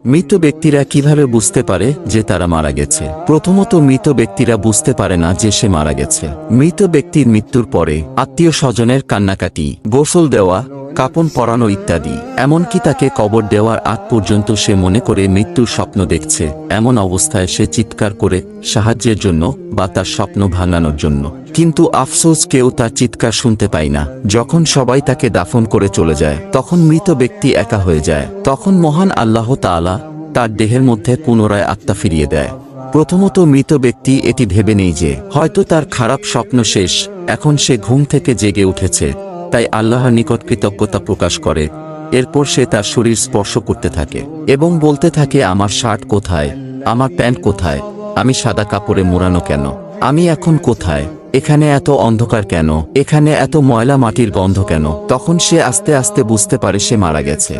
মৃত ব্যক্তিরা কিভাবে বুঝতে পারে যে তারা মারা গেছে? প্রথমত, মৃত ব্যক্তিরা বুঝতে পারে না যে সে মারা গেছে। মৃত ব্যক্তির মৃত্যুর পরে আত্মীয় স্বজনের কান্নাকাটি, গোসল দেওয়া, কাপন পরানো ইত্যাদি, এমনকি তাকে কবর দেওয়ার আগ পর্যন্ত সে মনে করে মৃত্যুর স্বপ্ন দেখছে। এমন অবস্থায় সে চিৎকার করে সাহায্যের জন্য বা তার স্বপ্ন ভাঙানোর জন্য। কিন্তু আফসোস, কেউ তার চিৎকার শুনতে পায় না। যখন সবাই তাকে দাফন করে চলে যায়, তখন মৃত ব্যক্তি একা হয়ে যায়। তখন মহান আল্লাহ তাআলা তার দেহের মধ্যে পুনরায় আত্মা ফিরিয়ে দেয়। প্রথমত, মৃত ব্যক্তি এটি ভেবে নেই যে হয়তো তার খারাপ স্বপ্ন শেষ, এখন সে ঘুম থেকে জেগে উঠেছে, তাই আল্লাহর নিকট কৃতজ্ঞতা প্রকাশ করে। এরপর সে তার শরীর স্পর্শ করতে থাকে এবং বলতে থাকে, আমার শার্ট কোথায়, আমার প্যান্ট কোথায়, আমি সাদা কাপড়ে মোড়ানো কেন, আমি এখন কোথায়, এখানে এত অন্ধকার কেন, এখানে এত ময়লা মাটির গন্ধ কেন। তখন সে আস্তে আস্তে বুঝতে পারে সে মারা গেছে।